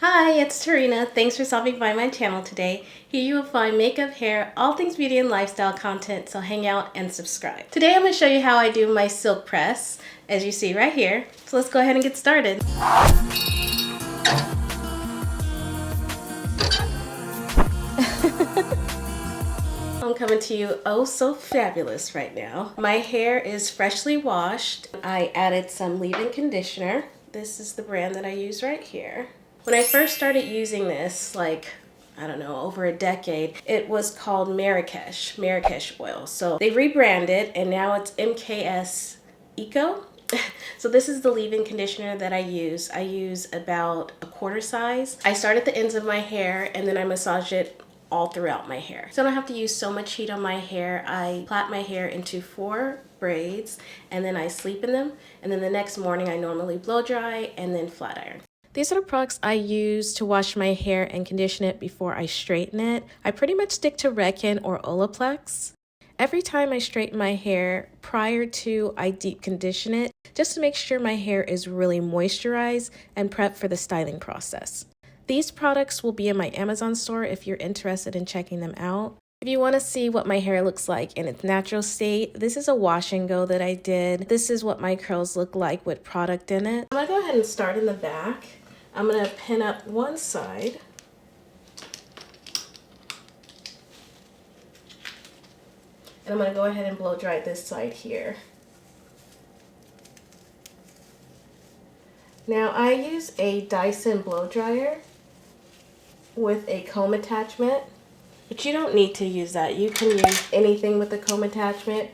Hi, it's Terreana. Thanks for stopping by my channel today. Here you will find makeup, hair, all things beauty and lifestyle content, so hang out and subscribe. Today I'm going to show you how I do my silk press, as you see right here. So let's go ahead and get started. I'm coming to you oh so fabulous right now. My hair is freshly washed. I added some leave-in conditioner. This is the brand that I use right here. When I first started using this, I don't know, over a decade, it was called Marrakesh oil. So they rebranded and now it's MKS Eco. So this is the leave-in conditioner that I use. I use about a quarter size. I start at the ends of my hair and then I massage it all throughout my hair. So I don't have to use so much heat on my hair. I plait my hair into 4 braids and then I sleep in them. And then the next morning I normally blow dry and then flat iron. These are the products I use to wash my hair and condition it before I straighten it. I pretty much stick to Redken or Olaplex. Every time I straighten my hair, prior to I deep condition it, just to make sure my hair is really moisturized and prepped for the styling process. These products will be in my Amazon store if you're interested in checking them out. If you want to see what my hair looks like in its natural state, this is a wash and go that I did. This is what my curls look like with product in it. I'm going to go ahead and start in the back. I'm going to pin up one side. And I'm going to go ahead and blow dry this side here. Now I use a Dyson blow dryer with a comb attachment, but you don't need to use that. You can use anything with a comb attachment,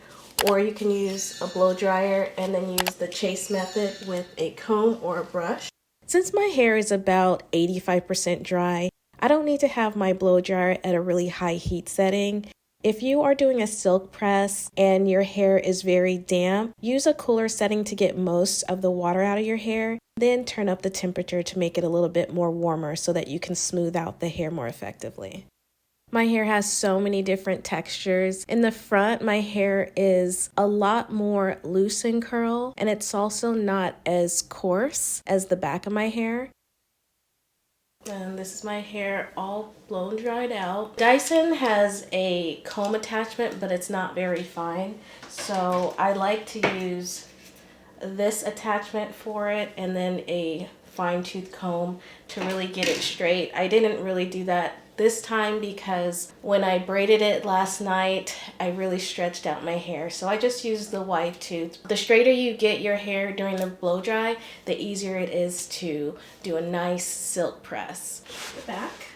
or you can use a blow dryer and then use the chase method with a comb or a brush. Since my hair is about 85% dry, I don't need to have my blow dryer at a really high heat setting. If you are doing a silk press and your hair is very damp, use a cooler setting to get most of the water out of your hair. Then turn up the temperature to make it a little bit more warmer so that you can smooth out the hair more effectively. My hair has so many different textures. In the front, my hair is a lot more loose in curl, and it's also not as coarse as the back of my hair. And this is my hair all blown dried out. Dyson has a comb attachment, but it's not very fine. So I like to use this attachment for it and then a fine tooth comb to really get it straight. I didn't really do that this time because when I braided it last night, I really stretched out my hair. So I just used the wide tooth. The straighter you get your hair during the blow dry, the easier it is to do a nice silk press. The back.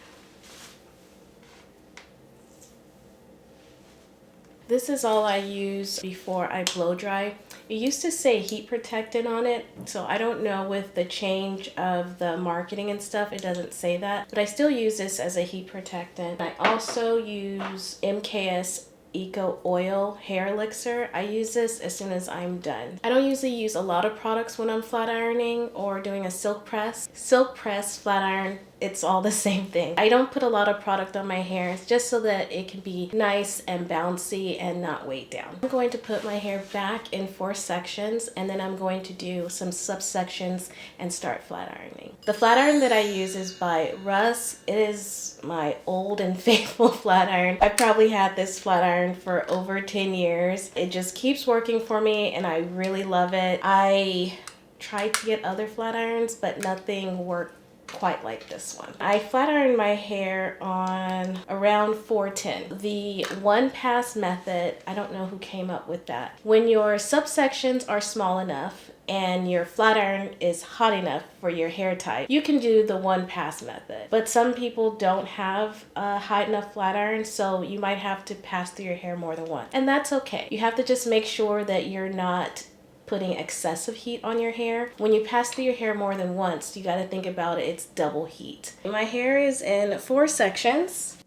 This is all I use before I blow dry. It used to say heat protectant on it, so I don't know with the change of the marketing and stuff, it doesn't say that. But I still use this as a heat protectant. I also use MKS Eco Oil Hair Elixir. I use this as soon as I'm done. I don't usually use a lot of products when I'm flat ironing or doing a silk press. Silk press, flat iron, it's all the same thing. I don't put a lot of product on my hair just so that it can be nice and bouncy and not weighed down. I'm going to put my hair back in 4 sections and then I'm going to do some subsections and start flat ironing. The flat iron that I use is by Russ. It is my old and faithful flat iron. I probably had this flat iron for over 10 years. It just keeps working for me and I really love it. I tried to get other flat irons, but nothing worked quite like this one. I flat ironed my hair on around 410. The one pass method, I don't know who came up with that. When your subsections are small enough and your flat iron is hot enough for your hair type, you can do the one pass method. But some people don't have a hot enough flat iron, so you might have to pass through your hair more than once. And that's okay. You have to just make sure that you're not putting excessive heat on your hair. When you pass through your hair more than once, you got to think about it, it's double heat. My hair is in 4 sections.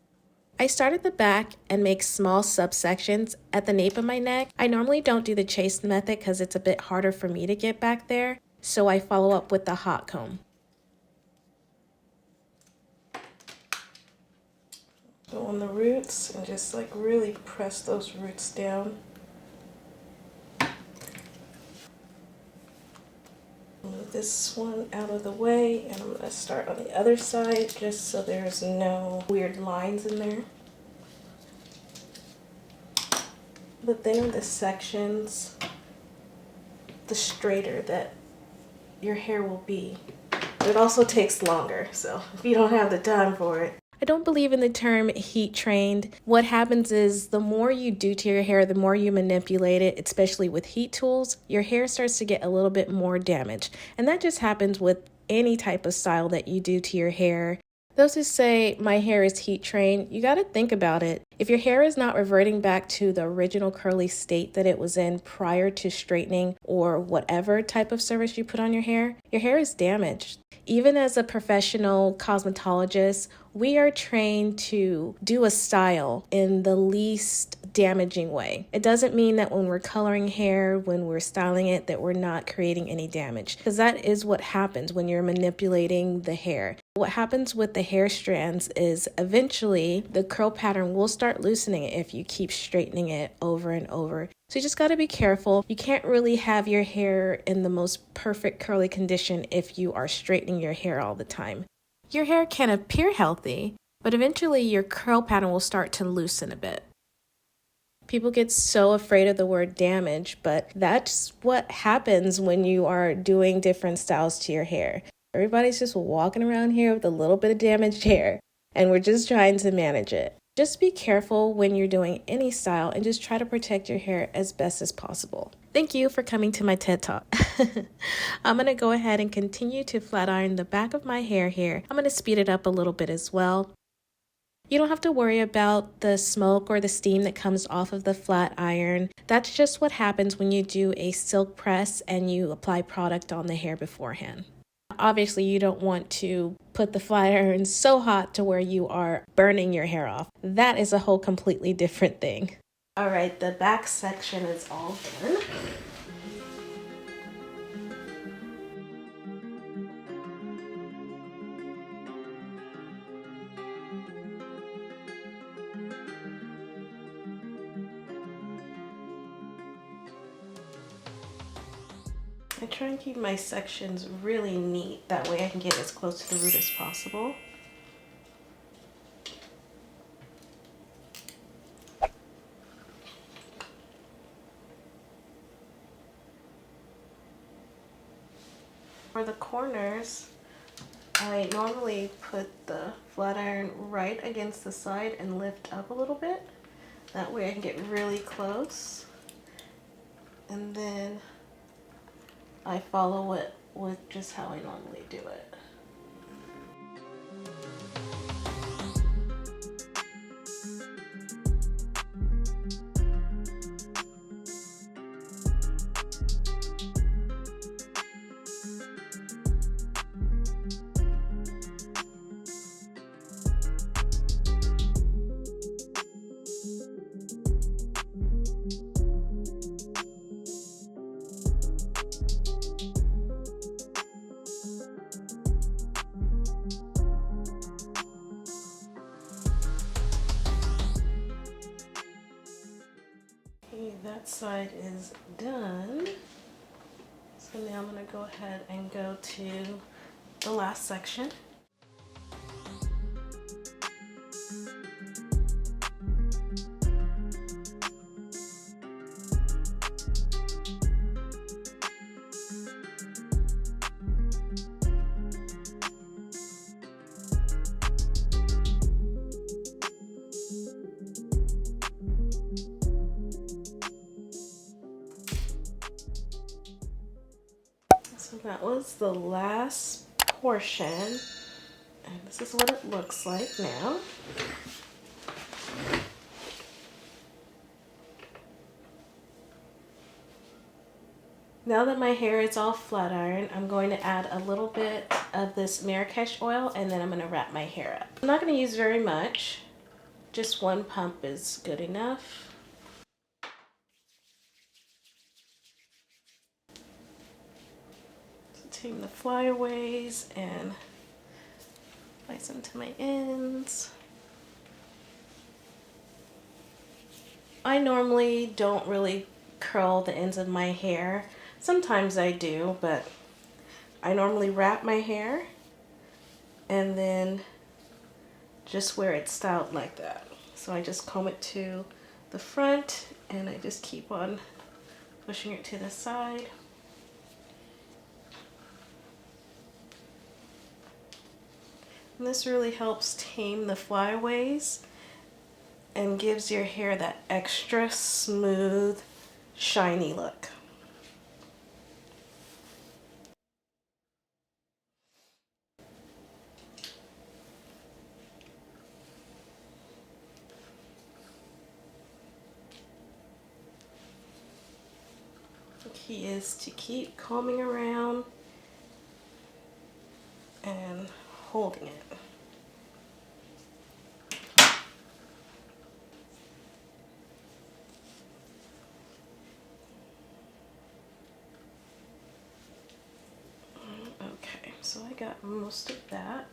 I start at the back and make small subsections at the nape of my neck. I normally don't do the chase method because it's a bit harder for me to get back there, so I follow up with the hot comb. Go on the roots and just like really press those roots down. this one out of the way, and I'm gonna start on the other side just so there's no weird lines in there. The thinner the sections, the straighter that your hair will be. It also takes longer, so if you don't have the time for it. I don't believe in the term heat trained. What happens is the more you do to your hair, the more you manipulate it, especially with heat tools, your hair starts to get a little bit more damaged. And that just happens with any type of style that you do to your hair. Those who say my hair is heat trained, you got to think about it. If your hair is not reverting back to the original curly state that it was in prior to straightening or whatever type of service you put on your hair is damaged. Even as a professional cosmetologist, we are trained to do a style in the least damaging way. It doesn't mean that when we're coloring hair, when we're styling it, that we're not creating any damage, because that is what happens when you're manipulating the hair. What happens with the hair strands is eventually the curl pattern will start loosening it if you keep straightening it over and over. So you just got to be careful. You can't really have your hair in the most perfect curly condition if you are straightening your hair all the time. Your hair can appear healthy, but eventually your curl pattern will start to loosen a bit. People get so afraid of the word damage, but that's what happens when you are doing different styles to your hair. Everybody's just walking around here with a little bit of damaged hair, and we're just trying to manage it. Just be careful when you're doing any style and just try to protect your hair as best as possible. Thank you for coming to my TED Talk. I'm going to go ahead and continue to flat iron the back of my hair here. I'm going to speed it up a little bit as well. You don't have to worry about the smoke or the steam that comes off of the flat iron. That's just what happens when you do a silk press and you apply product on the hair beforehand. Obviously, you don't want to put the flat iron so hot to where you are burning your hair off. That is a whole completely different thing. All right, the back section is all done. I try and keep my sections really neat. That way I can get as close to the root as possible. For the corners, I normally put the flat iron right against the side and lift up a little bit. That way I can get really close. And then I follow it with just how I normally do it. That side is done. So now I'm going to go ahead and go to the last section. So that was the last portion, and this is what it looks like now. Now that my hair is all flat iron, I'm going to add a little bit of this Marrakesh oil, and then I'm going to wrap my hair up. I'm not going to use very much, just one pump is good enough. Take the flyaways and place them to my ends. I normally don't really curl the ends of my hair. Sometimes I do, but I normally wrap my hair and then just wear it styled like that. So I just comb it to the front and I just keep on pushing it to the side. And this really helps tame the flyaways and gives your hair that extra smooth, shiny look. The key is to keep combing around and holding it. Okay, so I got most of that.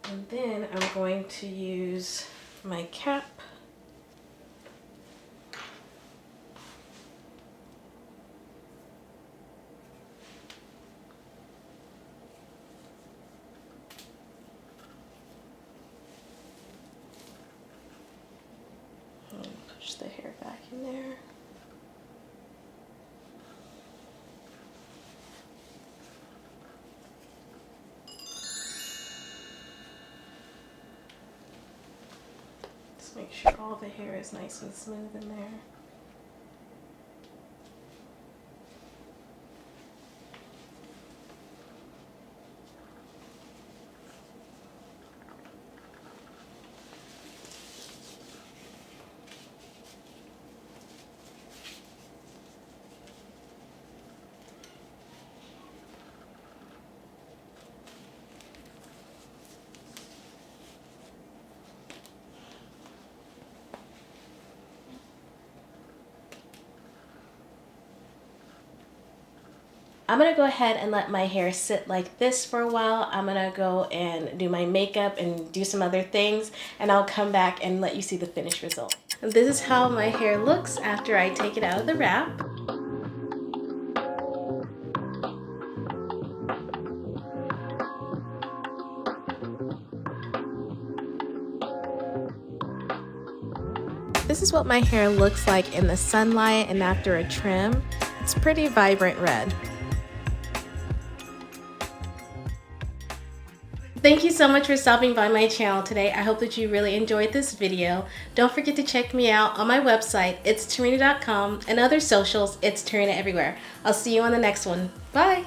And then I'm going to use my cap. And push the hair back in there. Make sure all the hair is nice and smooth in there. I'm gonna go ahead and let my hair sit like this for a while. I'm gonna go and do my makeup and do some other things, and I'll come back and let you see the finished result. And this is how my hair looks after I take it out of the wrap. This is what my hair looks like in the sunlight and after a trim. It's pretty vibrant red. Thank you so much for stopping by my channel today. I hope that you really enjoyed this video. Don't forget to check me out on my website, it's Terreana.com, and other socials, it's Terreana everywhere. I'll see you on the next one. Bye!